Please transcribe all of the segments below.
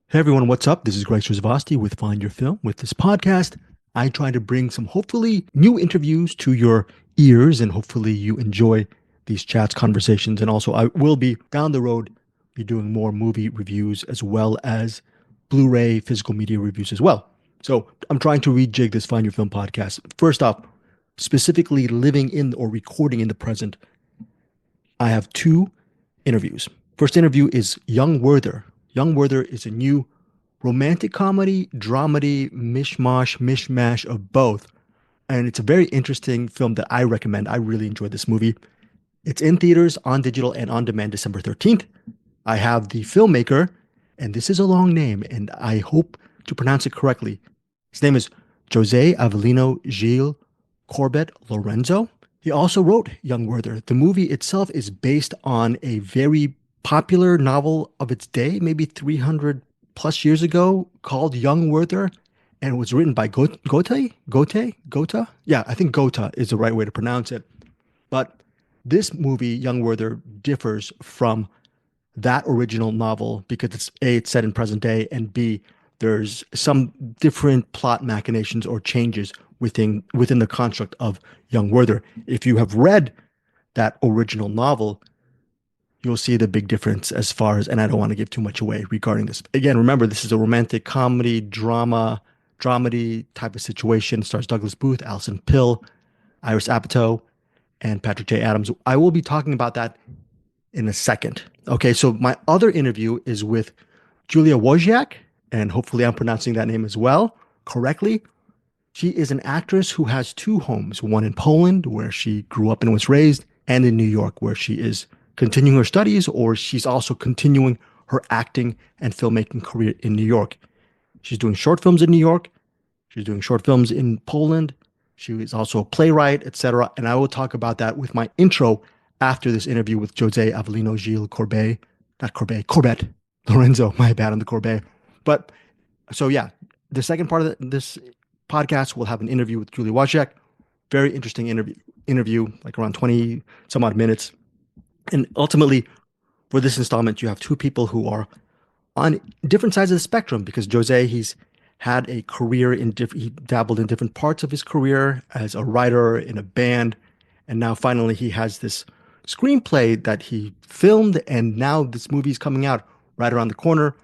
Hey everyone, what's up? This is Greg Srivasti with Find Your Film. With this podcast, I try to bring some hopefully new interviews to your ears, and hopefully you enjoy these chats, conversations, and also I will be down the road be doing more movie reviews as well as Blu-ray physical media reviews as well. So I'm trying to rejig this Find Your Film podcast. First off, specifically living in or recording in the present, I have two interviews. First interview is Young Werther. Young Werther is a new romantic comedy, dramedy, mishmash of both. And it's a very interesting film that I recommend. I really enjoyed this movie. It's in theaters, on digital, and on demand December 13th. I have the filmmaker, and this is a long name, and I hope to pronounce it correctly. His name is José Avelino Gilles Corbett Lorenço. He also wrote Young Werther. The movie itself is based on a very popular novel of its day, maybe 300 plus years ago, called Young Werther, and it was written by Gota? Yeah, I think Gota is the right way to pronounce it. But this movie, Young Werther, differs from that original novel because it's A, it's set in present day, and B, there's some different plot machinations or changes within the construct of Young Werther. If you have read that original novel, you'll see the big difference as far as, and I don't want to give too much away regarding this. Again, remember, this is a romantic comedy, dramedy type of situation. It stars Douglas Booth, Alison Pill, Iris Apatow, and Patrick J. Adams. I will be talking about that in a second. Okay, so my other interview is with Julia Wosiak, and hopefully I'm pronouncing that name as well correctly. She is an actress who has two homes, one in Poland, where she grew up and was raised, and in New York, where she is continuing her studies, or she's also continuing her acting and filmmaking career in New York. She's doing short films in New York. She's doing short films in Poland. She is also a playwright, etc. And I will talk about that with my intro after this interview with José Avelino Gilles Corbett, not Corbett, Corbett Lorenço. My bad on the Corbett. But so yeah, the second part of this podcast will have an interview with Julia Wosiak. Very interesting interview, like around 20 some odd minutes. And ultimately, for this installment, you have two people who are on different sides of the spectrum because Jose, he's had a career he dabbled in different parts of his career as a writer in a band. And now finally he has this screenplay that he filmed, and now this movie is coming out right around the corner.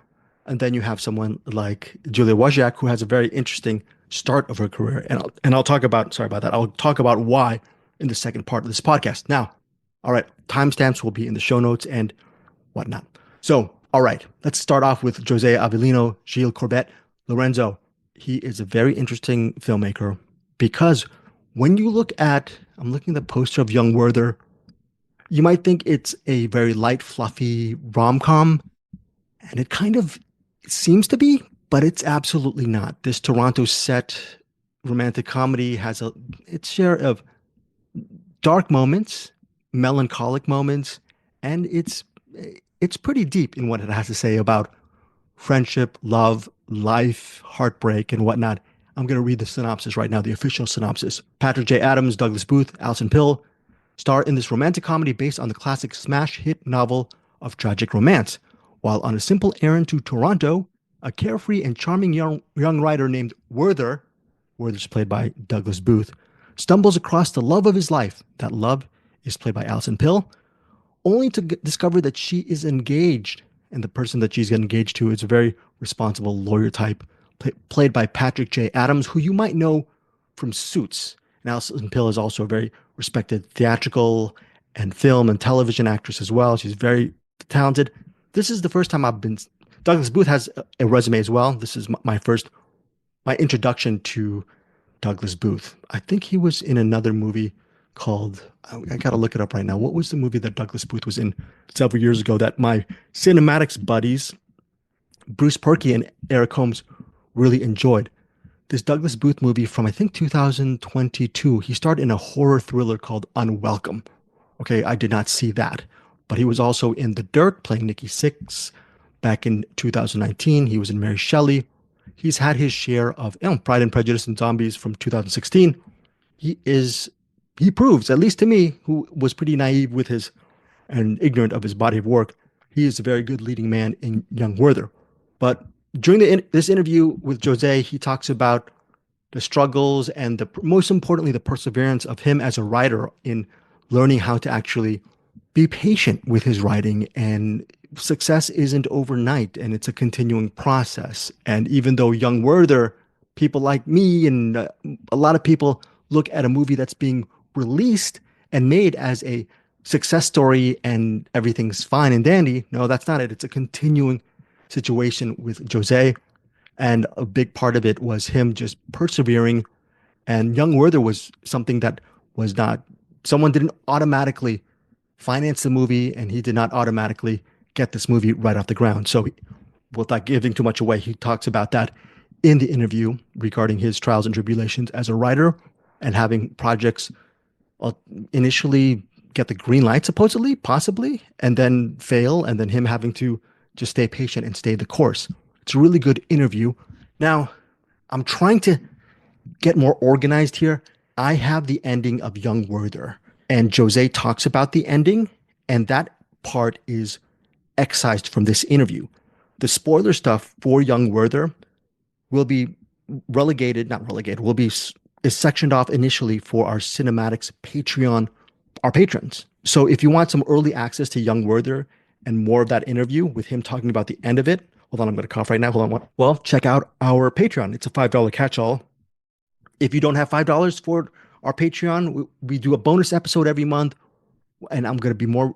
And then you have someone like Julia Wosiak, who has a very interesting start of her career. And I'll talk about, sorry about that, I'll talk about why in the second part of this podcast. Now, all right, timestamps will be in the show notes and whatnot. So, all right, let's start off with José Avelino Gilles Corbett Lorenço. He is a very interesting filmmaker because when you look at, I'm looking at the poster of Young Werther, you might think it's a very light, fluffy rom-com, and it kind of seems to be, but it's absolutely not. This Toronto set romantic comedy has its share of dark moments, melancholic moments, and it's pretty deep in what it has to say about friendship, love, life, heartbreak, and whatnot. I'm going to read the synopsis right now, the official synopsis. Patrick J. Adams, Douglas Booth, Alison Pill star in this romantic comedy based on the classic smash hit novel of tragic romance. While on a simple errand to Toronto, a carefree and charming young writer named Werther's played by Douglas Booth, stumbles across the love of his life. That love is played by Alison Pill, only to discover that she is engaged, and the person that she's engaged to is a very responsible lawyer type, played by Patrick J. Adams, who you might know from Suits. And Alison Pill is also a very respected theatrical and film and television actress as well. She's very talented. This is the first time Douglas Booth has a resume as well. This is my introduction to Douglas Booth. I think he was in another movie called, I got to look it up right now. What was the movie that Douglas Booth was in several years ago that my cinematics buddies, Bruce Perky and Eric Holmes, really enjoyed? This Douglas Booth movie from, I think, 2022. He starred in a horror thriller called Unwelcome. Okay, I did not see that. But he was also in The Dirt, playing Nikki Sixx back in 2019. He was in Mary Shelley. He's had his share of Pride and Prejudice and Zombies from 2016. He proves, at least to me, who was pretty naive with his and ignorant of his body of work, he is a very good leading man in Young Werther. But during this interview with Jose, he talks about the struggles and most importantly, the perseverance of him as a writer in learning how to actually be patient with his writing. And success isn't overnight, and it's a continuing process. And even though young Werther, people like me and a lot of people look at a movie that's being released and made as a success story and everything's fine and dandy. No, that's not it. It's a continuing situation with Jose. And a big part of it was him just persevering. And Young Werther was something that was not, someone didn't automatically finance the movie, and he did not automatically get this movie right off the ground. So, without giving too much away, he talks about that in the interview regarding his trials and tribulations as a writer and having projects initially get the green light, supposedly, possibly, and then fail, and then him having to just stay patient and stay the course. It's a really good interview. Now, I'm trying to get more organized here. I have the ending of Young Werther, and Jose talks about the ending, and that part is excised from this interview. The spoiler stuff for Young Werther will be is sectioned off initially for our Cinematics Patreon, our patrons. So if you want some early access to Young Werther and more of that interview with him talking about the end of it, hold on, I'm going to cough right now. Hold on. Well, check out our Patreon. It's a $5 catch-all. If you don't have $5 for our Patreon, we do a bonus episode every month, and I'm going to be more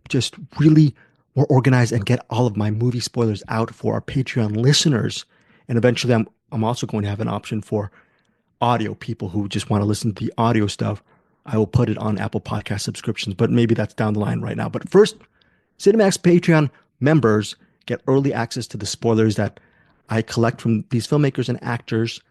just really more organized and get all of my movie spoilers out for our Patreon listeners. And eventually, I'm also going to have an option for audio people who just want to listen to the audio stuff. I will put it on Apple Podcast subscriptions, but maybe that's down the line right now. But first, Cinemax Patreon members get early access to the spoilers that I collect from these filmmakers and actors,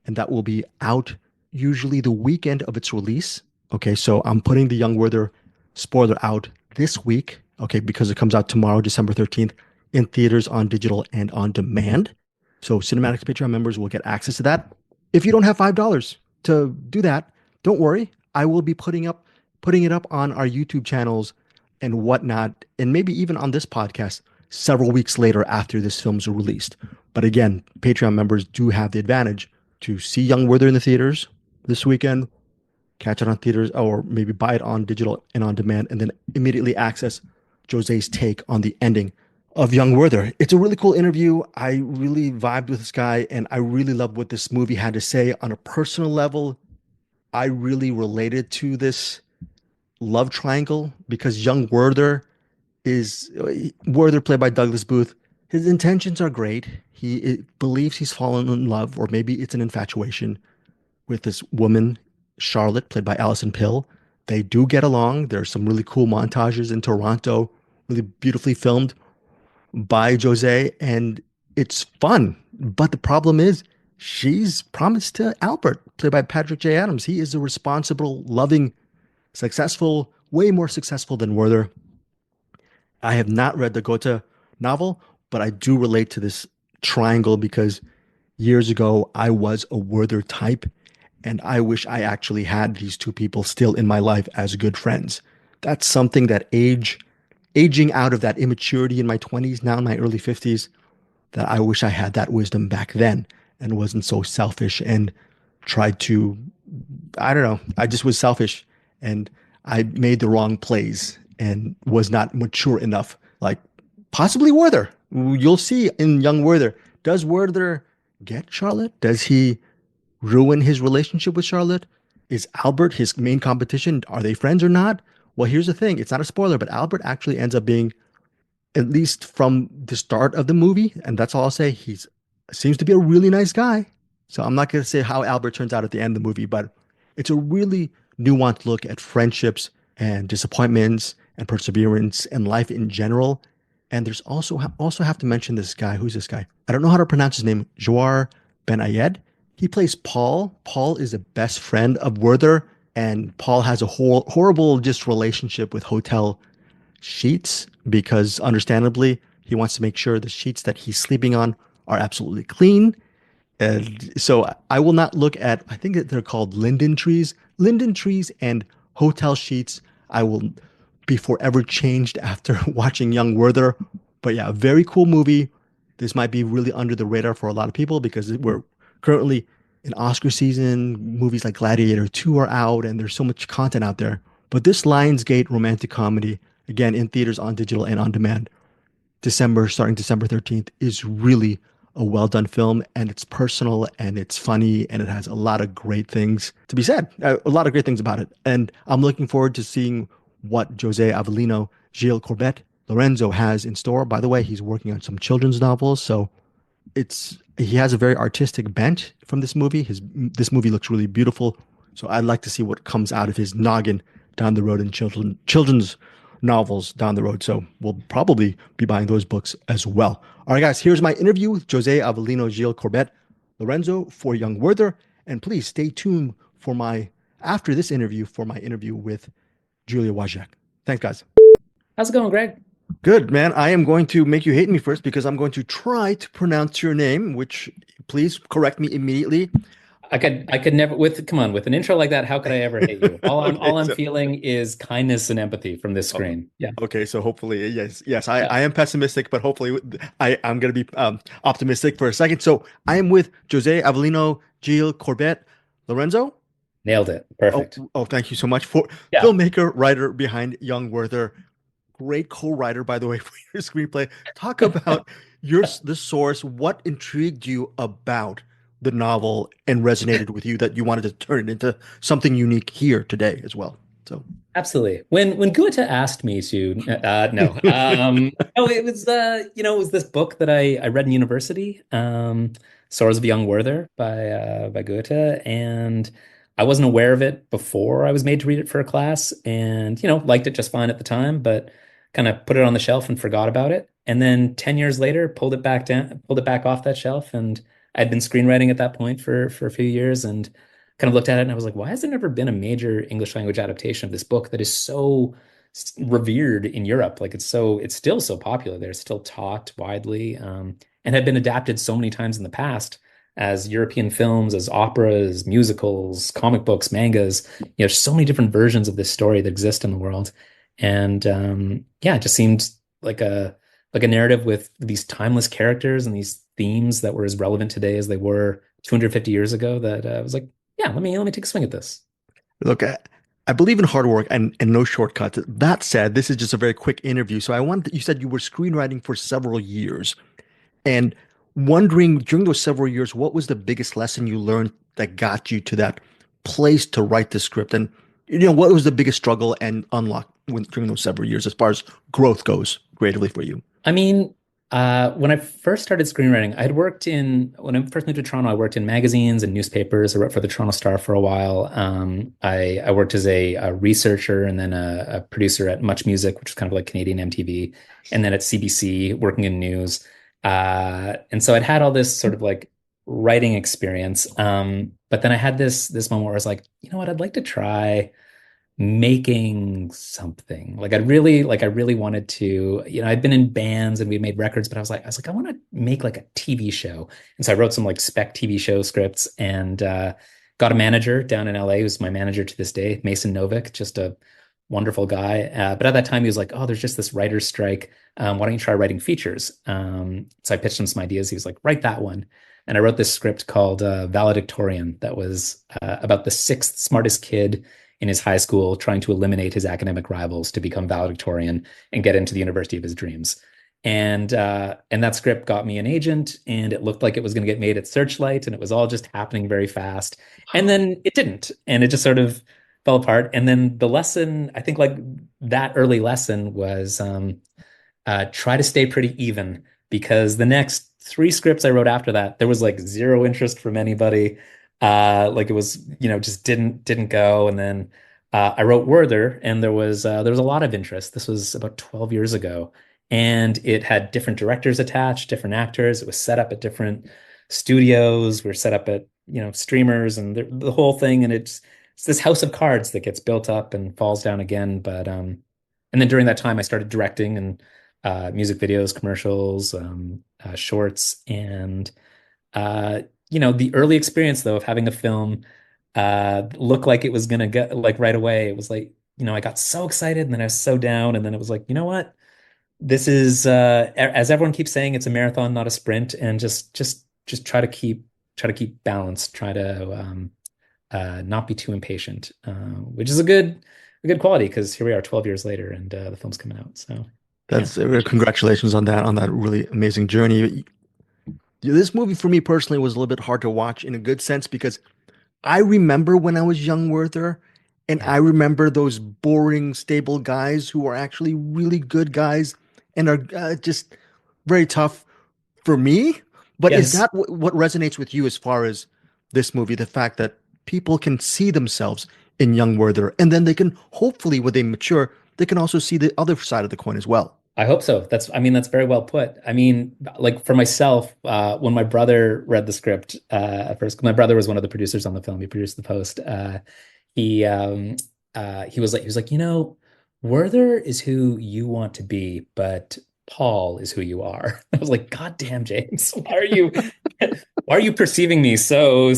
and that will be out usually the weekend of its release. Okay, so I'm putting the Young Werther spoiler out this week, okay, because it comes out tomorrow, December 13th, in theaters, on digital, and on demand. So Cinematics Patreon members will get access to that. If you don't have $5 to do that, don't worry. I will be putting it up on our YouTube channels and whatnot, and maybe even on this podcast several weeks later after this film's released. But again, Patreon members do have the advantage to see Young Werther in the theaters this weekend, catch it on theaters, or maybe buy it on digital and on demand, and then immediately access Jose's take on the ending of Young Werther. It's a really cool interview. I really vibed with this guy, and I really love what this movie had to say on a personal level. I really related to this love triangle because Young Werther played by Douglas Booth. His intentions are great. He believes he's fallen in love, or maybe it's an infatuation, with this woman, Charlotte, played by Alison Pill. They do get along. There's some really cool montages in Toronto, really beautifully filmed by Jose, and it's fun. But the problem is, she's promised to Albert, played by Patrick J. Adams. He is a responsible, loving, successful, way more successful than Werther. I have not read the Goethe novel, but I do relate to this triangle because years ago I was a Werther type, and I wish I actually had these two people still in my life as good friends. That's something that aging out of that immaturity in my 20s, now in my early 50s, that I wish I had that wisdom back then and wasn't so selfish and tried to, I don't know, I just was selfish and I made the wrong plays and was not mature enough, like possibly Werther. You'll see in Young Werther. Does Werther get Charlotte? Does he ruin his relationship with Charlotte? Is Albert his main competition? Are they friends or not? Well, here's the thing. It's not a spoiler, but Albert actually ends up being, at least from the start of the movie, and that's all I'll say, he seems to be a really nice guy. So I'm not going to say how Albert turns out at the end of the movie, but it's a really nuanced look at friendships and disappointments and perseverance and life in general. And there's also have to mention this guy. Who's this guy? I don't know how to pronounce his name. Joar Ben Ayed. He plays Paul. Paul is a best friend of Werther, and Paul has a horrible just relationship with hotel sheets because, understandably, he wants to make sure the sheets that he's sleeping on are absolutely clean. And so I will not look at, I think that they're called linden trees and hotel sheets. I will be forever changed after watching Young Werther. But yeah, a very cool movie. this might be really under the radar for a lot of people because we're currently in Oscar season. Movies like Gladiator 2 are out, and there's so much content out there. But this Lionsgate romantic comedy, again, in theaters, on digital, and on demand, starting December 13th, is really a well done film, and it's personal and it's funny and it has a lot of great things to be said, a lot of great things about it. And I'm looking forward to seeing what Jose Avelino Gilles Corbett Lorenço has in store. By the way, he's working on some children's novels, so he has a very artistic bent from this movie. This movie looks really beautiful, so I'd like to see what comes out of his noggin down the road in children's novels down the road. So we'll probably be buying those books as well. All right, guys, here's my interview with Jose Avelino Gilles Corbett Lorenço for Young Werther, and please stay tuned for after this interview for my interview with Julia Wosiak. Thanks, guys. How's it going, Greg? Good, man. I am going to make you hate me first because I'm going to try to pronounce your name, which please correct me immediately. I could never come on, with an intro like that, how could I ever hate you? All I'm so feeling is kindness and empathy from this screen. Yeah. Okay, so hopefully, yes, I am pessimistic, but hopefully I'm going to be optimistic for a second. So I am with Jose Avelino Gilles Corbett Lorenço. Nailed it. Perfect. Oh, thank you so much for filmmaker, writer behind Young Werther. Great co-writer, by the way, for your screenplay. Talk about the source. What intrigued you about the novel and resonated with you that you wanted to turn it into something unique here today as well? So absolutely. When Goethe asked me to, no, no, it was it was this book that I read in university, Swords of Young Werther by Goethe, and I wasn't aware of it before I was made to read it for a class, and liked it just fine at the time, but kind of put it on the shelf and forgot about it. And then 10 years later, pulled it back off that shelf, and I'd been screenwriting at that point for a few years, and kind of looked at it and I was like, why has there never been a major English language adaptation of this book that is so revered in Europe? Like it's still so popular there, it's still taught widely, and had been adapted so many times in the past as European films, as operas, musicals, comic books, mangas. So many different versions of this story that exist in the world. And it just seemed like a narrative with these timeless characters and these themes that were as relevant today as they were 250 years ago, that I was like, yeah, let me take a swing at this. Look, I believe in hard work and no shortcuts. That said, this is just a very quick interview. So you said you were screenwriting for several years, and wondering during those several years, what was the biggest lesson you learned that got you to that place to write the script? And what was the biggest struggle and unlock during those several years as far as growth goes creatively for you? I mean, when I first started screenwriting, when I first moved to Toronto, I worked in magazines and newspapers. I wrote for the Toronto Star for a while. I worked as a researcher and then a producer at Much Music, which is kind of like Canadian MTV, and then at CBC, working in news. And so I'd had all this sort of like writing experience. But then I had this moment where I was like, you know what, I'd like to try making something. Like I really wanted to, I'd been in bands and we made records, but I was like, I want to make like a TV show. And so I wrote some like spec TV show scripts, and got a manager down in LA who's my manager to this day, Mason Novick, just a wonderful guy. But at that time he was like, oh, there's just this writer's strike. Why don't you try writing features? So I pitched him some ideas. He was like, write that one. And I wrote this script called Valedictorian that was about the sixth smartest kid in his high school trying to eliminate his academic rivals to become valedictorian and get into the university of his dreams. And that script got me an agent, and it looked like it was going to get made at Searchlight, and it was all just happening very fast. And then it didn't, and it just sort of fell apart. And then the lesson, I think like that early lesson was try to stay pretty even, because the next 3 scripts I wrote after that, there was like zero interest from anybody. Like it was, just didn't go. And then I wrote Werther, and there was a lot of interest. This was about 12 years ago, and it had different directors attached, different actors. It was set up at different studios. We were set up at streamers and the whole thing. And it's this house of cards that gets built up and falls down again. But and then during that time, I started directing and music videos, commercials, shorts, and the early experience though of having a film look like it was gonna get like right away. It was like I got so excited, and then I was so down, and then it was like, you know what? this is as everyone keeps saying, it's a marathon, not a sprint, and just try to keep balance, try to not be too impatient, which is a good quality because here we are 12 years later and the film's coming out. So yeah, That's congratulations on that really amazing journey. This movie for me personally was a little bit hard to watch in a good sense because I remember when I was young, Werther, and yeah, I remember those boring, stable guys who are actually really good guys and are just very tough for me. But is yes. that what resonates with you as far as this movie? The fact that people can see themselves in young Werther, and then they can hopefully, when they mature, they can also see the other side of the coin as well. I hope so. I mean, that's very well put. I mean, like for myself, when my brother read the script at first, my brother was one of the producers on the film. He produced the post. He he was like, you know, Werther is who you want to be, but Paul is who you are. I was like, God damn, James, why are you perceiving me so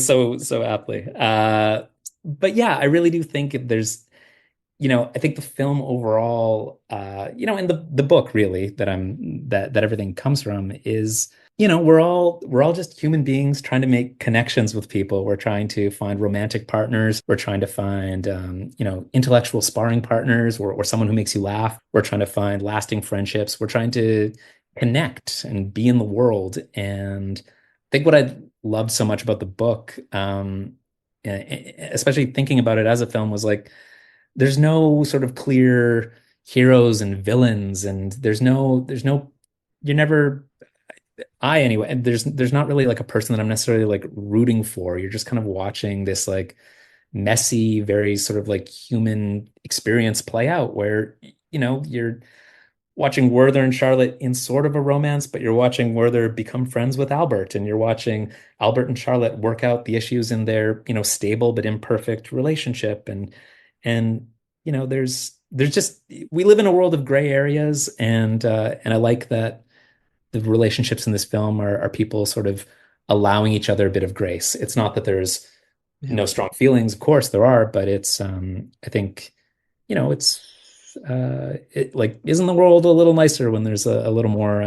aptly? But yeah, I really do think there's I think the film overall, and the book really that everything comes from is, we're all just human beings trying to make connections with people. We're trying to find romantic partners. We're trying to find, intellectual sparring partners or someone who makes you laugh. We're trying to find lasting friendships. We're trying to connect and be in the world. And I think what I loved so much about the book, especially thinking about it as a film, was like, there's no sort of clear heroes and villains, and there's no you're never I anyway, and there's not really like a person that I'm necessarily like rooting for. You're just kind of watching this like messy, very sort of like human experience play out where you're watching Werther and Charlotte in sort of a romance, but you're watching Werther become friends with Albert, and you're watching Albert and Charlotte work out the issues in their, stable but imperfect relationship. And there's just we live in a world of gray areas, and I like that the relationships in this film are people sort of allowing each other a bit of grace. It's not that there's Yeah. no strong feelings, of course there are, but it's I think it's it like isn't the world a little nicer when there's a little more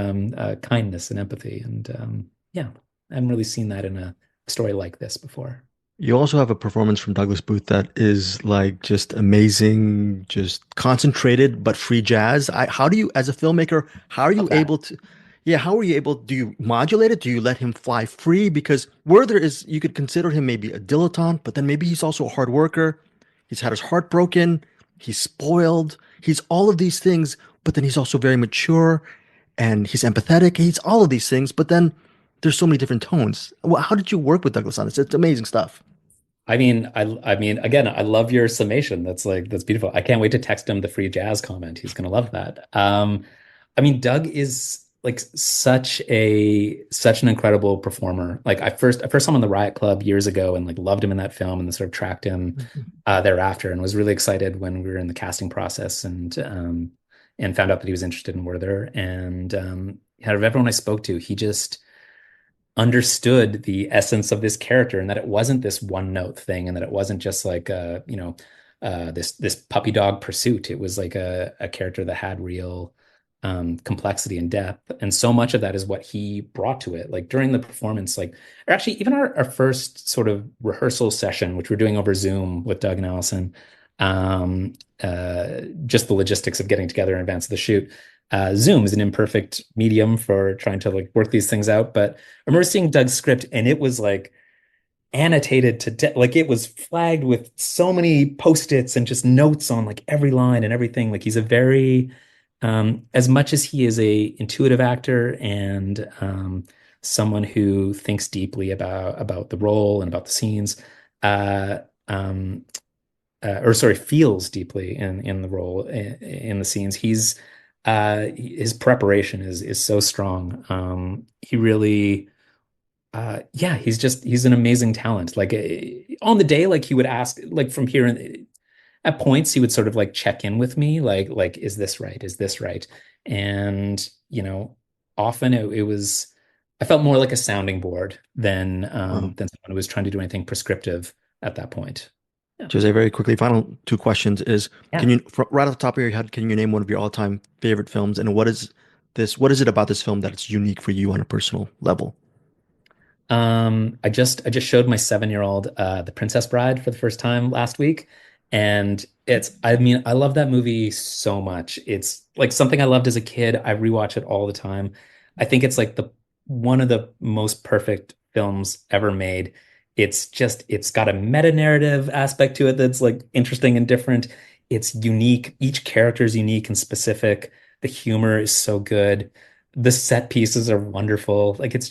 kindness and empathy? And yeah, I haven't really seen that in a story like this before. You also have a performance from Douglas Booth that is like just amazing, just concentrated but free jazz. How do you, as a filmmaker, how are you Love that. able to, yeah, how are you able, do you modulate it? Do you let him fly free? Because Werther is, you could consider him maybe a dilettante, but then maybe he's also a hard worker. He's had his heart broken. He's spoiled. He's all of these things, but then he's also very mature and he's empathetic. He's all of these things, but then there's so many different tones. Well, how did you work with Douglas on this? It's amazing stuff. I mean, again, I love your summation. That's beautiful. I can't wait to text him the free jazz comment. He's gonna love that. I mean, Doug is like such an incredible performer. Like I first saw him in the Riot Club years ago and like loved him in that film and then sort of tracked him thereafter and was really excited when we were in the casting process and found out that he was interested in Werther. And out of everyone I spoke to, he just understood the essence of this character and that it wasn't this one note thing and that it wasn't just like this puppy dog pursuit. It was like a character that had real complexity and depth. And so much of that is what he brought to it. Like during the performance, like, or actually even our first sort of rehearsal session, which we're doing over Zoom with Doug and Allison, just the logistics of getting together in advance of the shoot. Zoom is an imperfect medium for trying to like work these things out. But I remember seeing Doug's script and it was like annotated to like it was flagged with so many post-its and just notes on like every line and everything. Like he's a very as much as he is a intuitive actor and someone who thinks deeply about the role and about the scenes, uh, um, or sorry, feels deeply in the role in the scenes. His preparation is so strong. He really, yeah, he's an amazing talent. Like on the day, like he would ask, like from here, at points he would sort of like check in with me, like is this right? Is this right? And often it was I felt more like a sounding board Wow. than someone who was trying to do anything prescriptive at that point. Yeah, Jose, very quickly, final two questions is, can yeah. you, right off the top of your head, can you name one of your all-time favorite films, and what is this? What is it about this film that it's unique for you on a personal level? I just showed my 7-year-old The Princess Bride for the first time last week. And I mean, I love that movie so much. It's like something I loved as a kid. I rewatch it all the time. I think it's like the one of the most perfect films ever made. It's got a meta narrative aspect to it that's like interesting and different. It's unique. Each character is unique and specific. The humor is so good. The set pieces are wonderful. Like it's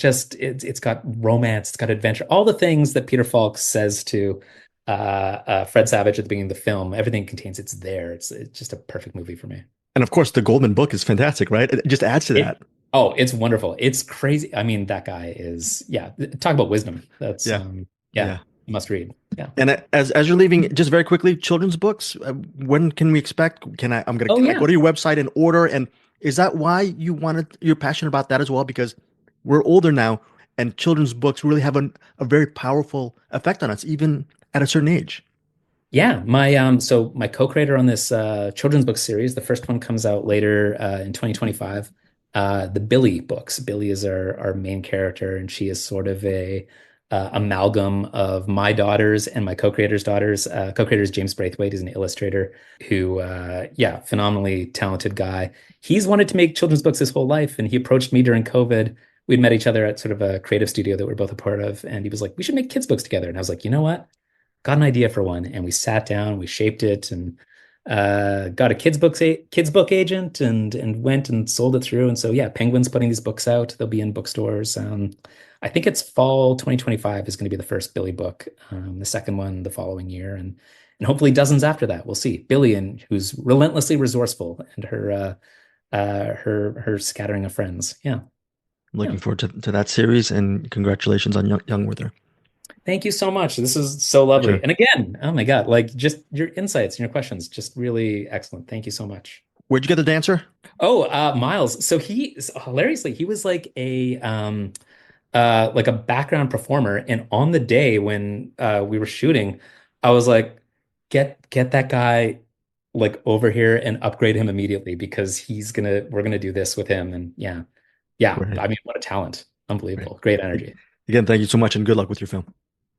got romance, it's got adventure, all the things that Peter Falk says to Fred Savage at the beginning of the film. Everything contains it's there. It's just a perfect movie for me. And of course, the Golden Book is fantastic, right? It just adds to It that. oh, it's wonderful. It's crazy. I mean, that guy is yeah. Talk about wisdom. That's Yeah, yeah, yeah. must read. Yeah. And as you're leaving, just very quickly, children's books. When can we expect? Can I? Oh Can I go yeah. to your website and order? And is that why you're passionate about that as well? Because we're older now, and children's books really have a very powerful effect on us, even at a certain age. Yeah, my co-creator on this children's book series, the first one comes out later in 2025. The Billy books. Billy is our main character, and she is sort of a amalgam of my daughters and my co-creator's daughters. Co-creator is James Braithwaite, is an illustrator who, yeah, phenomenally talented guy. He's wanted to make children's books his whole life, and he approached me during COVID. We'd met each other at sort of a creative studio that we're both a part of, and he was like, "We should make kids' books together." And I was like, "You know what? Got an idea for one," and we sat down, we shaped it, and got a kids book agent, and went and sold it through. And so yeah, Penguin's putting these books out. They'll be in bookstores. I think it's fall 2025 is going to be the first Billy book. The second one the following year, and hopefully dozens after that. We'll see. Billy, and who's relentlessly resourceful, and her scattering of friends. Yeah, I'm yeah. looking forward to that series, and congratulations on young Werther. Thank you so much. This is so For lovely. sure. And again, oh my God, like just your insights and your questions, just really excellent. Thank you so much. Where'd you get the dancer? Oh, Miles. So hilariously, he was like a background performer. And on the day when we were shooting, I was like, get that guy like over here and upgrade him immediately because we're gonna do this with him. And yeah, yeah. Great, I mean, what a talent. great. Unbelievable. Great energy. Again, thank you so much, and good luck with your film.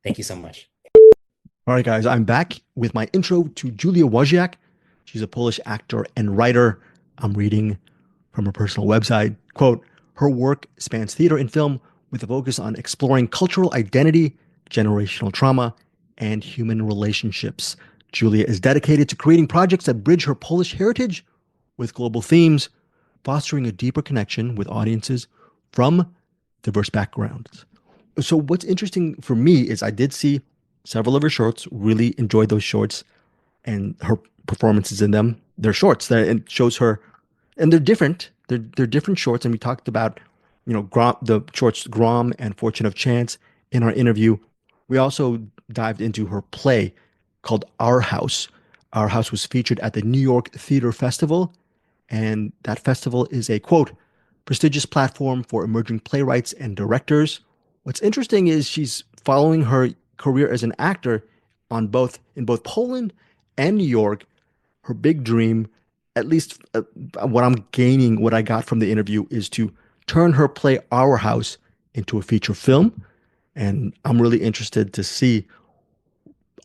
Thank you so much. All right, guys, I'm back with my intro to Julia Wosiak. She's a Polish actor and writer. I'm reading from her personal website. Quote, her work spans theater and film with a focus on exploring cultural identity, generational trauma, and human relationships. Julia is dedicated to creating projects that bridge her Polish heritage with global themes, fostering a deeper connection with audiences from diverse backgrounds. So what's interesting for me is I did see several of her shorts, really enjoyed those shorts and her performances in them. They're shorts that it shows her, and they're different. They're different shorts, and we talked about, the shorts Grom and Fortune of Chance in our interview. We also dived into her play called Our House. Our House was featured at the New York Theater Festival, and that festival is a quote prestigious platform for emerging playwrights and directors. What's interesting is she's following her career as an actor in both Poland and New York. Her big dream, at least what I got from the interview, is to turn her play Our House into a feature film. And I'm really interested to see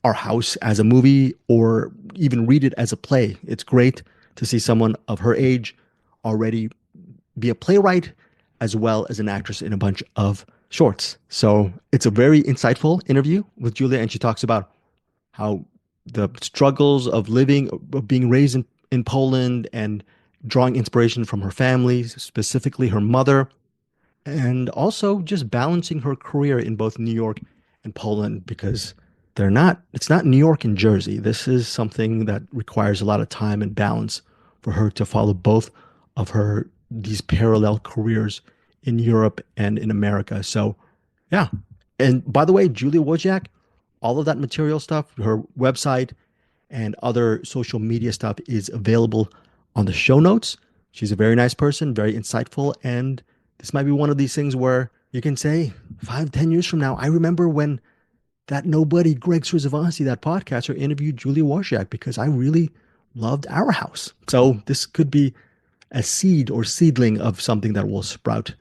Our House as a movie or even read it as a play. It's great to see someone of her age already be a playwright as well as an actress in a bunch of shorts. So it's a very insightful interview with Julia, and she talks about how the struggles of being raised in Poland and drawing inspiration from her family, specifically her mother, and also just balancing her career in both New York and Poland because it's not New York and Jersey. This is something that requires a lot of time and balance for her to follow both of these parallel careers in Europe and in America. So, yeah. And by the way, Julia Wojciak, all of that material stuff, her website and other social media stuff is available on the show notes. She's a very nice person, very insightful, and this might be one of these things where you can say 5, 10 years from now, I remember when that nobody, Greg Srzawowski, that podcaster, interviewed Julia Wojciak because I really loved Our House. So this could be a seed or seedling of something that will sprout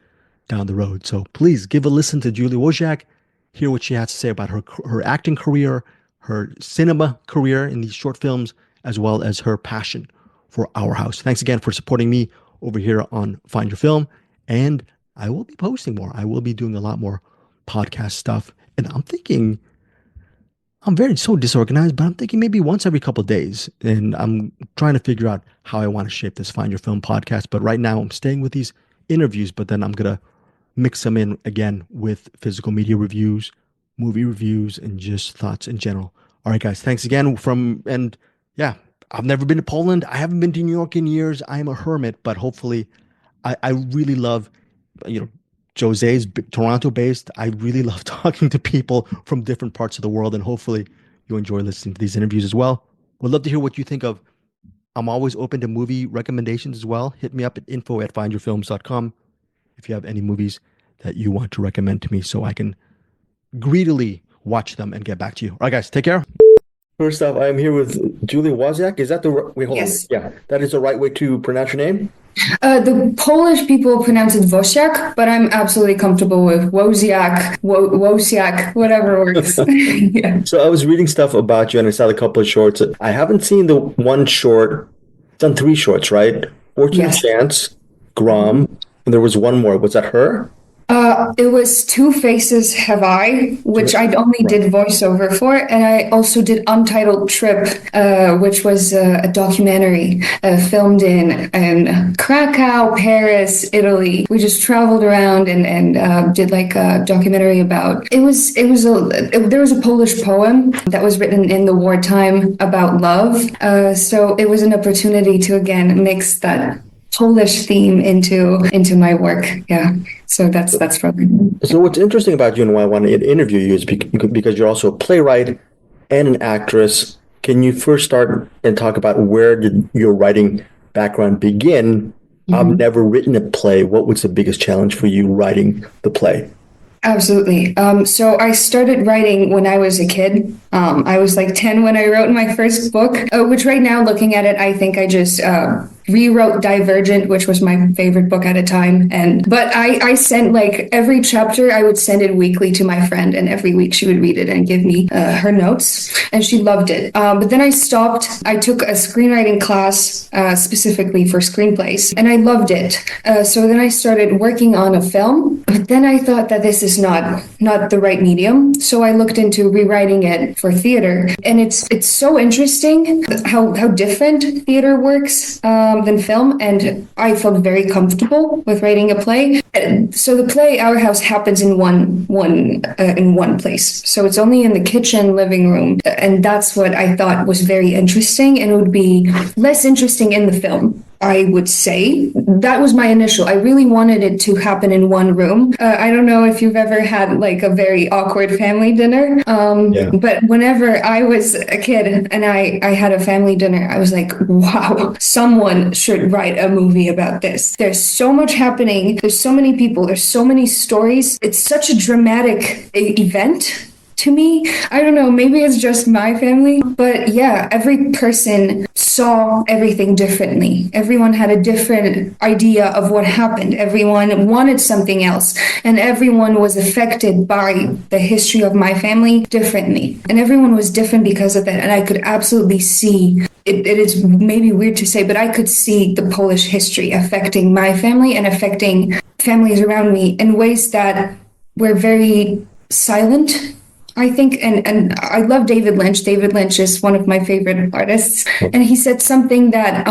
down the road. So please give a listen to Julia Wosiak, hear what she has to say about her acting career, her cinema career in these short films, as well as her passion for Our House. Thanks again for supporting me over here on Find Your Film. And I will be posting more. I will be doing a lot more podcast stuff. And I'm thinking, I'm very so disorganized, but I'm thinking maybe once every couple of days. And I'm trying to figure out how I want to shape this Find Your Film podcast. But right now I'm staying with these interviews, but then I'm going to mix them in again with physical media reviews, movie reviews, and just thoughts in general. All right, guys, thanks again and yeah, I've never been to Poland. I haven't been to New York in years. I am a hermit, but hopefully I really love, Jose's Toronto based. I really love talking to people from different parts of the world, and hopefully you enjoy listening to these interviews as well. Would love to hear what you think of. I'm always open to movie recommendations as well. Hit me up at info@findyourfilms.com if you have any movies that you want to recommend to me so I can greedily watch them and get back to you. All right, guys, take care. First off, I'm here with Julia Wosiak. Is that wait, hold Yes. on. Yeah, that is the right way to pronounce your name? The Polish people pronounce it Wosiak, but I'm absolutely comfortable with Wosiak, Wosiak, whatever works. Yeah. So I was reading stuff about you and I saw a couple of shorts. I haven't seen the one short. It's on 3 shorts, right? Fortune Yes. Chance, Grom, and there was one more. Was that her? It was Two Faces Have I, which I only did voiceover for, and I also did Untitled Trip, which was a documentary filmed in Krakow, Paris, Italy. We just traveled around and did like a documentary about. There was a Polish poem that was written in the wartime about love, so it was an opportunity to again mix that Polish theme into my work. Yeah. So that's probably. So what's interesting about you and why I want to interview you is because you're also a playwright and an actress. Can you first start and talk about where did your writing background begin? I've never written a play. What was the biggest challenge for you writing the play? Absolutely. So I started writing when I was a kid. I was like 10 when I wrote my first book, which right now looking at it, I think I just rewrote Divergent, which was my favorite book at a time. But I sent like every chapter, I would send it weekly to my friend, and every week she would read it and give me her notes, and she loved it. But then I stopped. I took a screenwriting class specifically for screenplays, and I loved it. So then I started working on a film, but then I thought that this is not the right medium. So I looked into rewriting it for theater, and it's so interesting how different theater works than film, and I felt very comfortable with writing a play. So the play Our House happens in one place. So it's only in the kitchen, living room, and that's what I thought was very interesting, and it would be less interesting in the film, I would say. That was my initial. I really wanted it to happen in one room. I don't know if you've ever had like a very awkward family dinner, but whenever I was a kid and I had a family dinner, I was like, wow, someone should write a movie about this. There's so much happening. There's so many people. There's so many stories. It's such a dramatic event. To me, I don't know, maybe it's just my family, but yeah, every person saw everything differently. Everyone had a different idea of what happened. Everyone wanted something else, and everyone was affected by the history of my family differently. And everyone was different because of that. And I could absolutely see it is maybe weird to say, but I could see the Polish history affecting my family and affecting families around me in ways that were very silent, I think, and I love David Lynch. David Lynch is one of my favorite artists, and he said something that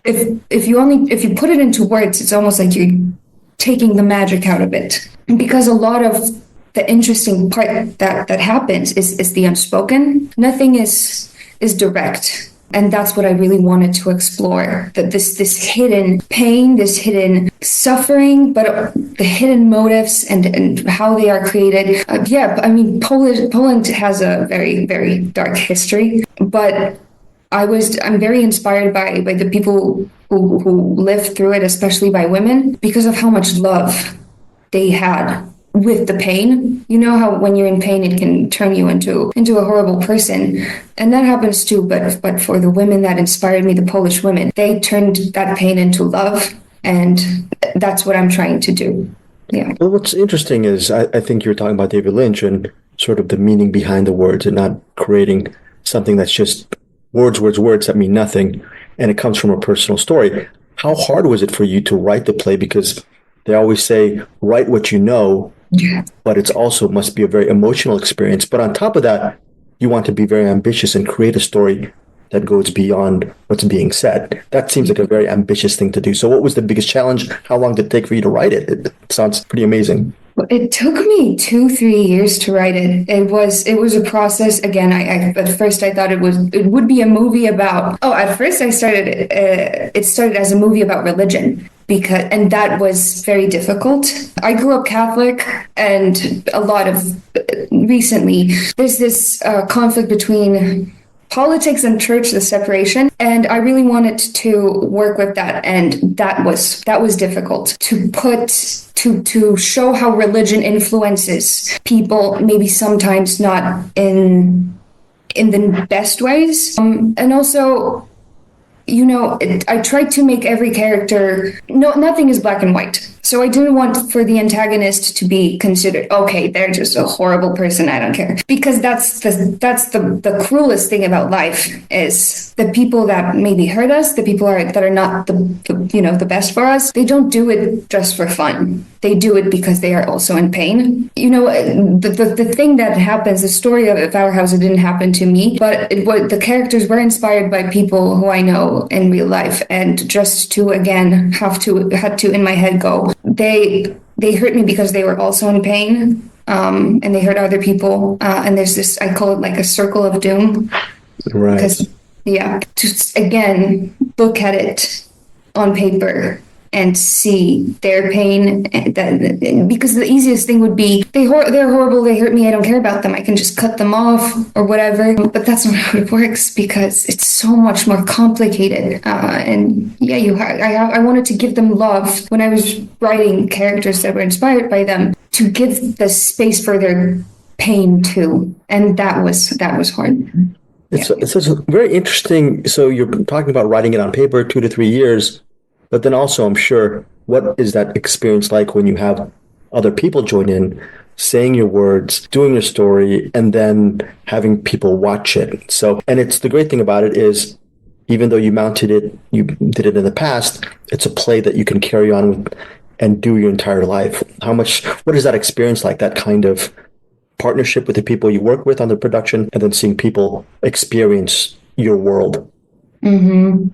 if you put it into words, it's almost like you're taking the magic out of it, because a lot of the interesting part that happens is the unspoken. Nothing is direct. And that's what I really wanted to explore, that this hidden pain, this hidden suffering, but the hidden motives and how they are created. Poland has a very, very dark history, but I'm very inspired by the people who lived through it, especially by women, because of how much love they had with the pain. You know how when you're in pain, it can turn you into a horrible person. And that happens too. But for the women that inspired me, the Polish women, they turned that pain into love. And that's what I'm trying to do. Yeah. Well, what's interesting is I think you're talking about David Lynch and sort of the meaning behind the words and not creating something that's just words that mean nothing. And it comes from a personal story. How hard was it for you to write the play? Because they always say, write what you know, but it's also must be a very emotional experience. But on top of that, you want to be very ambitious and create a story that goes beyond what's being said. That seems like a very ambitious thing to do. So what was the biggest challenge? How long did it take for you to write it? It sounds pretty amazing. It took me 2-3 years to write it. It was a process. Again, I at first I thought it would be a movie about. Oh, at first I started it started as a movie about religion and that was very difficult. I grew up Catholic, and a lot of recently there's this conflict between politics and church, the separation, and I really wanted to work with that, and that was difficult to show how religion influences people, maybe sometimes not in the best ways, and also, you know, I tried to make every character. Nothing is black and white. So I didn't want for the antagonist to be considered, okay, they're just a horrible person, I don't care. Because that's the cruelest thing about life, is the people that maybe hurt us, the people that are not the best for us, they don't do it just for fun. They do it because they are also in pain. You know, the thing that happens, the story of Our House, it didn't happen to me, but the characters were inspired by people who I know in real life. And just to, again, had to in my head go, they hurt me because they were also in pain, and they hurt other people. And there's this, I call it like a circle of doom. Right. Because, to again, look at it on paper and see their pain, because the easiest thing would be they're horrible, they hurt me, I don't care about them, I can just cut them off or whatever. But that's not how it works, because it's so much more complicated. And I wanted to give them love when I was writing characters that were inspired by them, to give the space for their pain too, and that was hard. It's very interesting. So you're talking about writing it on paper, 2 to 3 years. But then also, I'm sure, what is that experience like when you have other people join in, saying your words, doing your story, and then having people watch it? So, and it's the great thing about it is, even though you did it in the past, it's a play that you can carry on with and do your entire life. What is that experience like, that kind of partnership with the people you work with on the production, and then seeing people experience your world? Mm-hmm.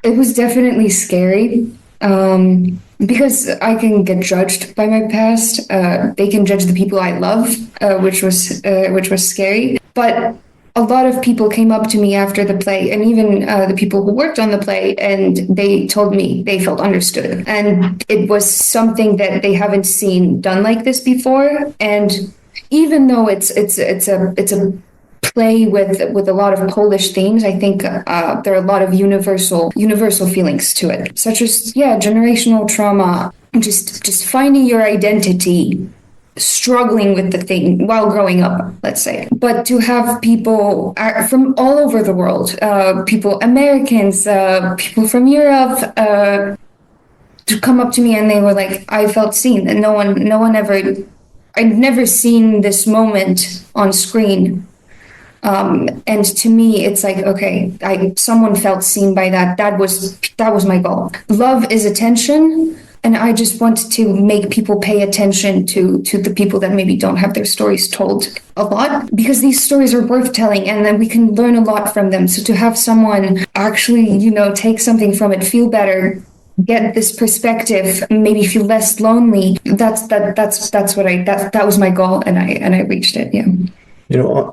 It was definitely scary, because I can get judged by my past. They can judge the people I love, which was scary. But a lot of people came up to me after the play, and even the people who worked on the play, and they told me they felt understood, and it was something that they haven't seen done like this before. And even though it's a play with a lot of Polish themes, I think there are a lot of universal feelings to it, such as generational trauma, just finding your identity, struggling with the thing while growing up, let's say. But to have people from all over the world, people, Americans, people from Europe, to come up to me, and they were like, I felt seen, and no one ever, I'd never seen this moment on screen. And to me, it's like, okay, someone felt seen by that. That was my goal. Love is attention. And I just want to make people pay attention to the people that maybe don't have their stories told a lot, because these stories are worth telling, and then we can learn a lot from them. So to have someone actually, take something from it, feel better, get this perspective, maybe feel less lonely. That was my goal, and I reached it. Yeah.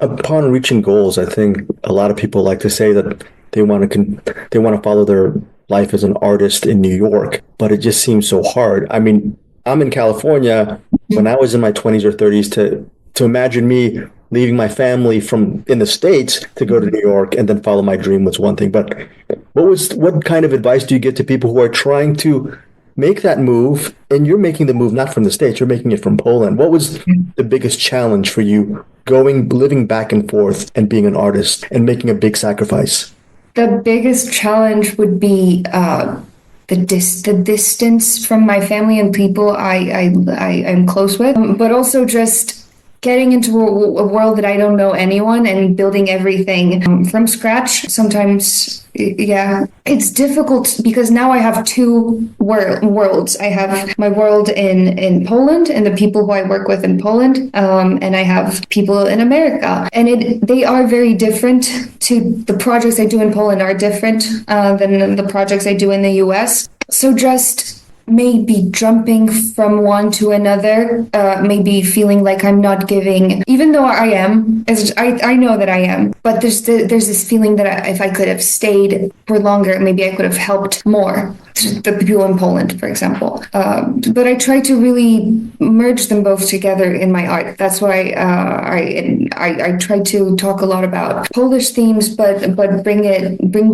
Upon reaching goals, I think a lot of people like to say that they want to follow their life as an artist in New York, but it just seems so hard. I mean, I'm in California. When I was in my 20s or 30s, to imagine me leaving my family in the States to go to New York and then follow my dream was one thing. But what kind of advice do you give to people who are trying to make that move, and you're making the move not from the States, you're making it from Poland. What was the biggest challenge for you living back and forth and being an artist and making a big sacrifice? The biggest challenge would be the distance from my family and people I'm close with, but also just getting into a world that I don't know anyone and building everything from scratch. Sometimes, yeah, it's difficult because now I have two worlds. I have my world in Poland and the people who I work with in Poland, and I have people in America. And they are very different. The projects I do in Poland are different than the projects I do in the US. So just maybe jumping from one to another, maybe feeling like I'm not giving, even though I am, I know that I am, but there's this feeling that if I could have stayed for longer, maybe I could have helped more the people in Poland, for example. But I try to really merge them both together in my art. That's why I try to talk a lot about Polish themes, but bring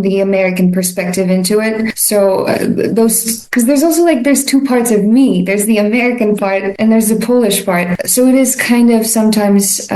the American perspective into it. So because there's also there's two parts of me. There's the American part and there's the Polish part. So it is kind of sometimes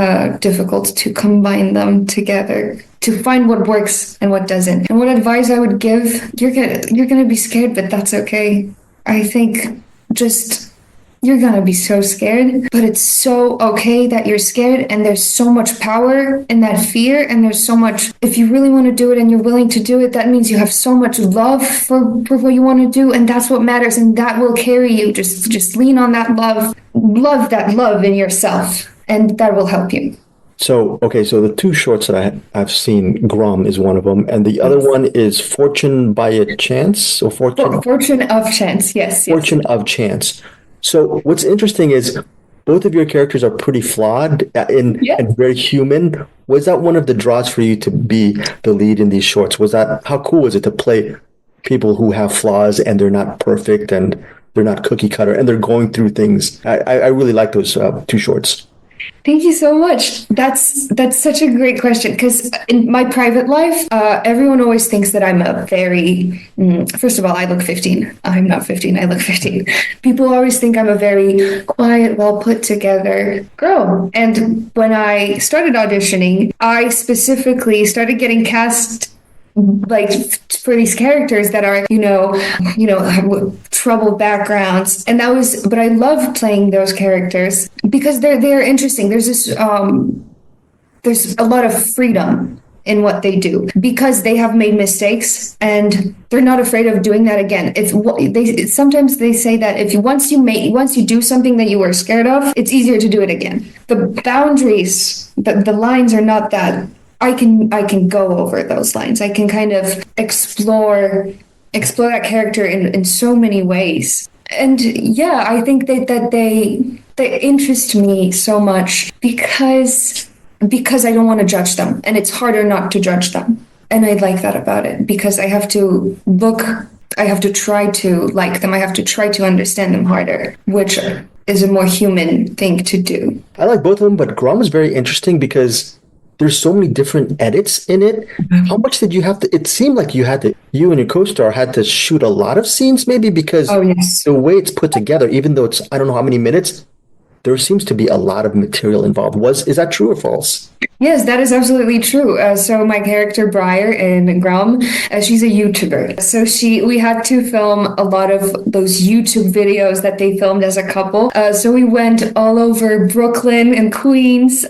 difficult to combine them together, to find what works and what doesn't. And what advice I would give, you're gonna be scared, but that's okay. I think just you're gonna be so scared, but it's so okay that you're scared, and there's so much power in that fear, and there's so much, if you really want to do it and you're willing to do it, that means you have so much love for what you want to do, and that's what matters, and that will carry you. Just lean on that love that love in yourself, and that will help you. So the two shorts that I've seen, Grom is one of them, and the other one is Fortune by a Chance, or Fortune of Chance, yes. Fortune of Chance. So what's interesting is both of your characters are pretty flawed and very human. Was that one of the draws for you to be the lead in these shorts? How cool was it to play people who have flaws and they're not perfect and they're not cookie cutter and they're going through things? I really like those two shorts. Thank you so much. That's such a great question, because in my private life, everyone always thinks that I'm a very, first of all, I look 15. I'm not 15, I look 15. People always think I'm a very quiet, well put together girl. And when I started auditioning, I specifically started getting cast for these characters that are, have troubled backgrounds. And but I love playing those characters because they're interesting. There's there's a lot of freedom in what they do because they have made mistakes and they're not afraid of doing that again. Sometimes they say that once you do something that you were scared of, it's easier to do it again. The boundaries, the lines are not that. I can go over those lines. I can kind of explore that character in so many ways. And yeah, I think that they interest me so much because I don't want to judge them, and it's harder not to judge them. And I like that about it because I have to try to like them. I have to try to understand them harder, which is a more human thing to do. I like both of them, but Grom is very interesting because there's so many different edits in it. How much did you have to? It seemed like you and your co-star had to shoot a lot of scenes, maybe because the way it's put together, even though it's I don't know how many minutes, there seems to be a lot of material involved. Is that true or false? Yes, that is absolutely true. So my character Briar in Grom, she's a YouTuber. So we had to film a lot of those YouTube videos that they filmed as a couple. So we went all over Brooklyn and Queens.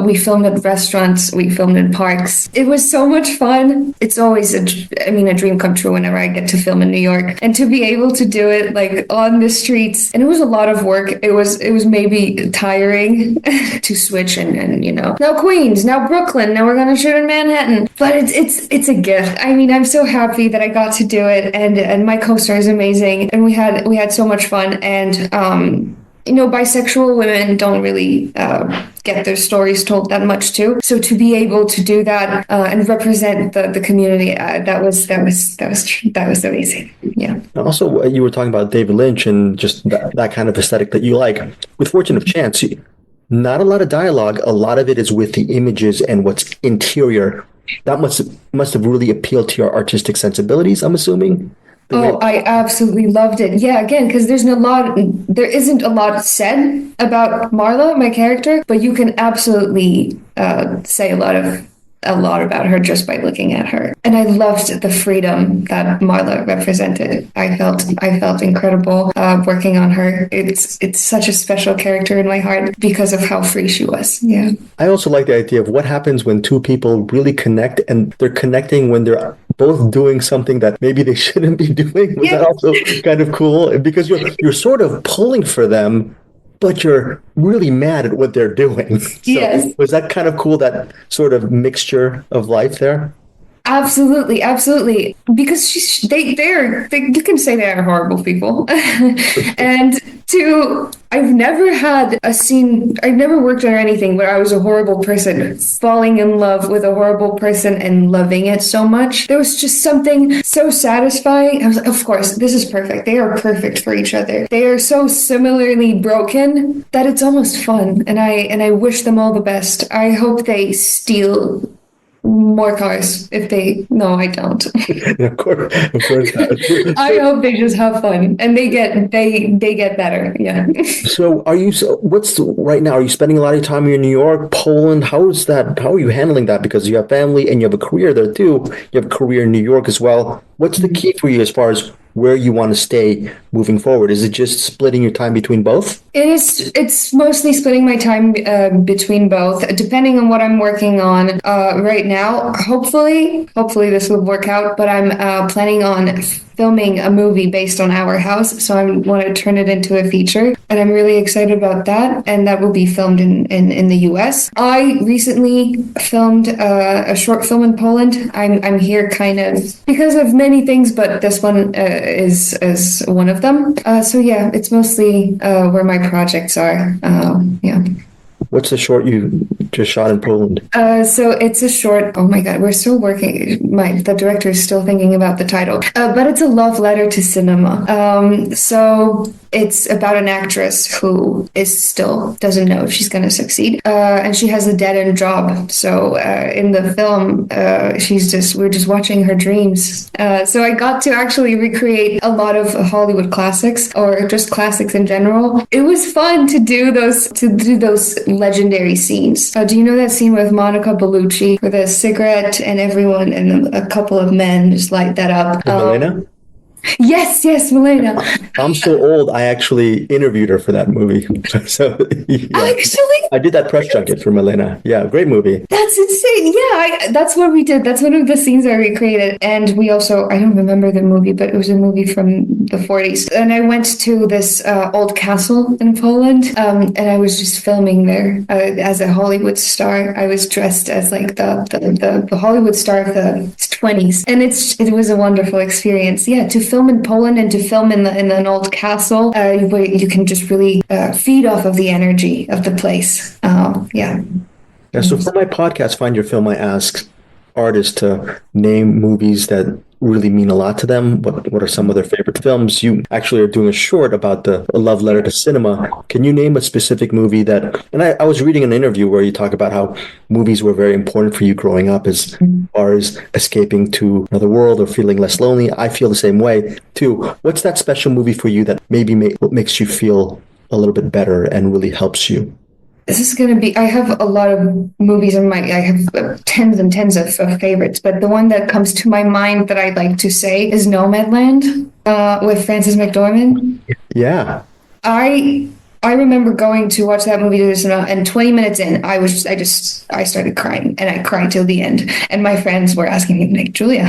We filmed at restaurants. We filmed in parks. It was so much fun. It's always a dream come true whenever I get to film in New York. And to be able to do it on the streets, and it was a lot of work. It was maybe tiring to switch and now Queens, now Brooklyn, now we're gonna shoot in Manhattan. But it's a gift. I'm so happy that I got to do it, and my co-star is amazing, and we had so much fun. And bisexual women don't really get their stories told that much too. So to be able to do that and represent the community, that was amazing. Yeah. And also, you were talking about David Lynch and just that kind of aesthetic that you like. With Fortune of Chance, not a lot of dialogue. A lot of it is with the images and what's interior. That must have really appealed to your artistic sensibilities, I'm assuming. Oh, I absolutely loved it. Yeah, again, because there isn't a lot said about Marla, my character, but you can absolutely say a lot about her just by looking at her. And I loved the freedom that Marla represented. I felt incredible working on her. It's such a special character in my heart because of how free she was. Yeah. I also like the idea of what happens when two people really connect, and they're connecting when they're both doing something that maybe they shouldn't be doing. Was that also kind of cool? Because you're sort of pulling for them, but you're really mad at what they're doing. So yes. Was that kind of cool, that sort of mixture of life there? Absolutely, absolutely. Because you can say they are horrible people. And I've never had a scene, I've never worked on anything where I was a horrible person falling in love with a horrible person and loving it so much. There was just something so satisfying. I was like, of course, this is perfect. They are perfect for each other. They are so similarly broken that it's almost fun. And I wish them all the best. I hope they steal more cars no, I don't. Of course. I hope they just have fun and they get better. Yeah. So right now, are you spending a lot of time here in New York, Poland? How are you handling that? Because you have family and you have a career there too. You have a career in New York as well. What's the key for you as far as where you want to stay moving forward? Is it just splitting your time between both? It's mostly splitting my time between both, depending on what I'm working on right now. Hopefully this will work out, but I'm planning on filming a movie based on our house, so I want to turn it into a feature, and I'm really excited about that, and that will be filmed in the US. I recently filmed a short film in Poland. I'm here kind of because of many things, but this one is one of them. So yeah, it's mostly where my projects are. Yeah. What's the short you just shot in Poland? So it's a short. Oh my God, we're still working. The director is still thinking about the title, but it's a love letter to cinema. So it's about an actress who still doesn't know if she's going to succeed, and she has a dead-end job. So in the film, we're just watching her dreams. So I got to actually recreate a lot of Hollywood classics, or just classics in general. It was fun to do those legendary scenes. Do you know that scene with Monica Bellucci with a cigarette and everyone and a couple of men just light that up? Milena? Yes, Milena. I'm so old. I actually interviewed her for that movie. So yeah. Actually, I did that press junket for Milena. Yeah, great movie. That's insane. Yeah, that's what we did. That's one of the scenes I recreated. And we also, I don't remember the movie, but it was a movie from the 40s. And I went to this old castle in Poland, and I was just filming there as a Hollywood star. I was dressed as like the Hollywood star of the 20s, and it was a wonderful experience. Yeah, to film in Poland and to film in an old castle where you can just really feed off of the energy of the place. Yeah, so for my podcast, Find Your Film, I ask artists to name movies that really mean a lot to them. What are some of their favorite films? You actually are doing a short about a love letter to cinema. Can you name a specific movie that, and I was reading an interview where you talk about how movies were very important for you growing up as far as escaping to another world or feeling less lonely. I feel the same way too. What's that special movie for you that maybe makes you feel a little bit better and really helps you? This is going to be, I have a lot of movies I have tens and tens of favorites, but the one that comes to my mind that I'd like to say is Nomadland with Frances McDormand. Yeah. I remember going to watch that movie to the cinema, and 20 minutes in, I started crying, and I cried till the end. And my friends were asking me, like, Julia,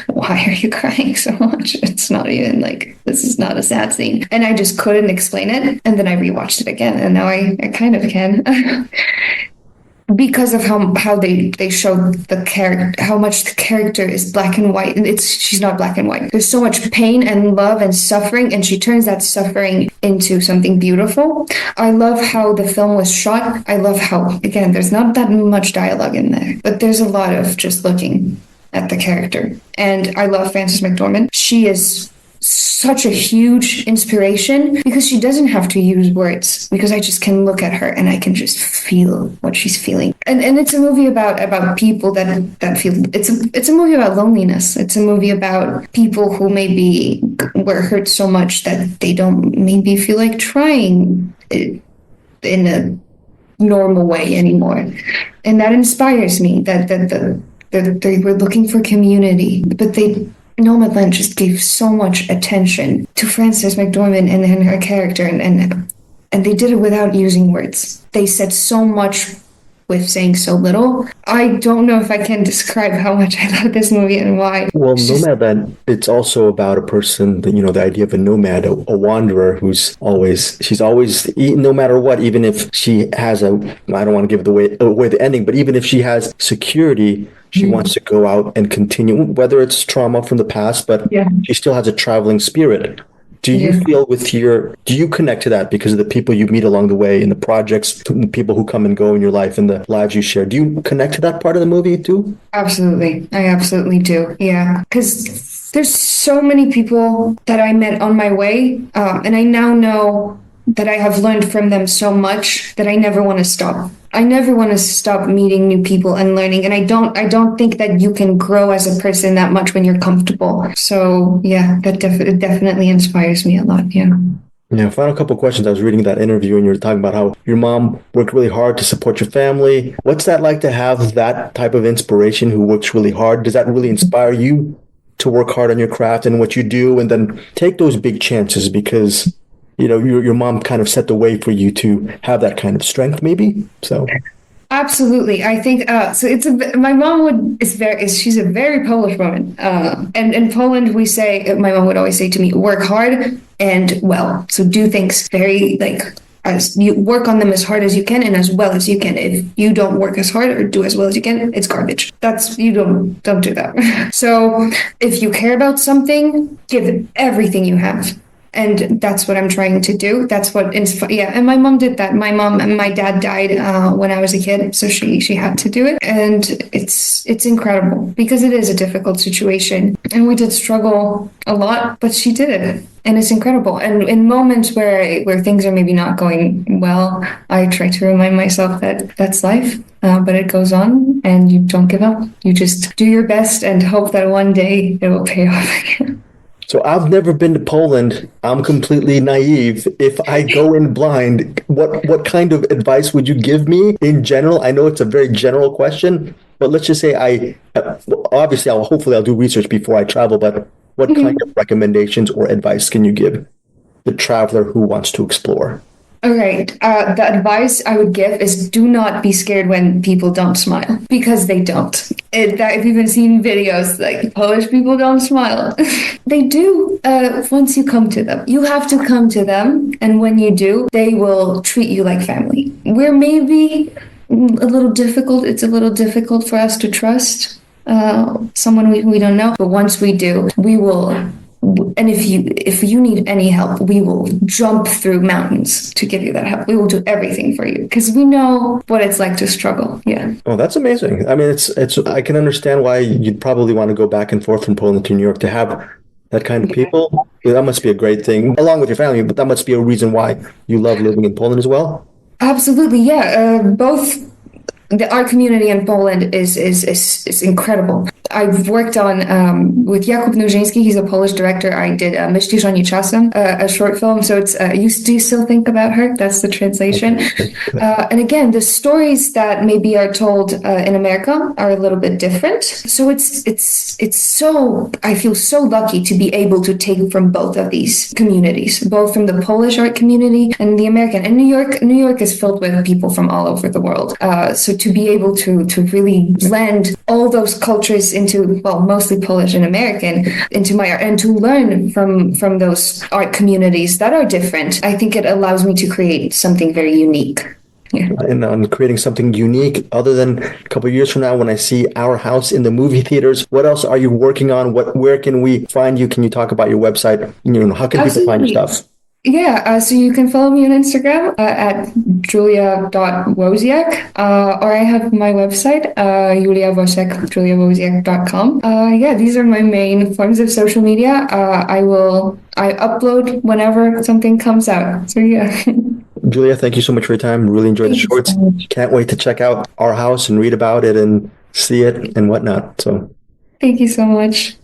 why are you crying so much? It's not even this is not a sad scene. And I just couldn't explain it. And then I rewatched it again, and now I kind of can. Because of how they showed the character, how much the character is black and white, and she's not black and white. There's so much pain and love and suffering, and she turns that suffering into something beautiful. I love how the film was shot. I love how, again, there's not that much dialogue in there, but there's a lot of just looking at the character. And I love Frances McDormand. She is such a huge inspiration because she doesn't have to use words, because I just can look at her and I can just feel what she's feeling. And it's a movie about people that feel, it's a movie about loneliness. It's a movie about people who maybe were hurt so much that they don't maybe feel like trying in a normal way anymore. And that inspires me that they were looking for community, but Nomadland just gave so much attention to Frances McDormand and her character, and they did it without using words. They said so much with saying so little. I don't know if I can describe how much I love this movie and why. Well, Nomadland, it's also about a person, the idea of a nomad, a wanderer she's always, no matter what, even if she has I don't want to give away the ending, but even if she has security, she wants to go out and continue, whether it's trauma from the past, but she still has a traveling spirit. Do you feel do you connect to that because of the people you meet along the way in the projects, the people who come and go in your life and the lives you share? Do you connect to that part of the movie too? Absolutely. I absolutely do. Yeah. Because there's so many people that I met on my way. And I now know that I have learned from them so much that I never want to stop. I never want to stop meeting new people and learning. And I don't think that you can grow as a person that much when you're comfortable. So yeah, that definitely inspires me a lot. Yeah. Yeah. Final couple of questions. I was reading that interview and you were talking about how your mom worked really hard to support your family. What's that like to have that type of inspiration who works really hard? Does that really inspire you to work hard on your craft and what you do and then take those big chances because your mom kind of set the way for you to have that kind of strength, maybe. So, absolutely, I think so. My mom she's a very Polish woman, and in Poland my mom would always say to me, "Work hard and well." So do things very as you work on them as hard as you can and as well as you can. If you don't work as hard or do as well as you can, it's garbage. You don't do that. So if you care about something, give it everything you have. And that's what I'm trying to do. That's what and my mom did that. My mom and my dad died when I was a kid, so she had to do it. And it's incredible because it is a difficult situation. And we did struggle a lot, but she did it. And it's incredible. And in moments where things are maybe not going well, I try to remind myself that that's life, but it goes on and you don't give up. You just do your best and hope that one day it will pay off again. So I've never been to Poland. I'm completely naive. If I go in blind, what kind of advice would you give me in general? I know it's a very general question, but let's just say obviously hopefully I'll do research before I travel, but what kind of recommendations or advice can you give the traveler who wants to explore? Okay, the advice I would give is do not be scared when people don't smile, because they don't. I've even seen videos like Polish people don't smile. They do once you come to them. You have to come to them, and when you do, they will treat you like family. We're maybe a little difficult. It's a little difficult for us to trust someone we don't know, but once we do, we will. And if you need any help, we will jump through mountains to give you that help. We will do everything for you because we know what it's like to struggle. Yeah. Oh, that's amazing. I mean, it's I can understand why you'd probably want to go back and forth from Poland to New York to have that kind of people. That must be a great thing, along with your family, but that must be a reason why you love living in Poland as well. Absolutely. Yeah. Both the art community in Poland is incredible. I've worked on with Jakub Nużyński. He's a Polish director. I did Myślisz o niej czasem, a short film. So it's do you still think about her? That's the translation. And again, the stories that maybe are told in America are a little bit different. So it's so I feel so lucky to be able to take from both of these communities, both from the Polish art community and the American. And New York is filled with people from all over the world. So to be able to really blend all those cultures into, well, mostly Polish and American, into my art, and to learn from those art communities that are different, I think it allows me to create something very unique. Yeah. And on creating something unique, other than a couple of years from now, when I see Our House in the movie theaters, what else are you working on? Where can we find you? Can you talk about your website? How can people find your stuff? Yeah, so you can follow me on Instagram at Julia.Wosiak, or I have my website, Julia Wosiak, JuliaWosiak.com. Yeah, these are my main forms of social media. I upload whenever something comes out. So yeah. Julia, thank you so much for your time. Really enjoyed the Thank you shorts. so much. Can't wait to check out our house and read about it and see it and whatnot. So Thank you so much.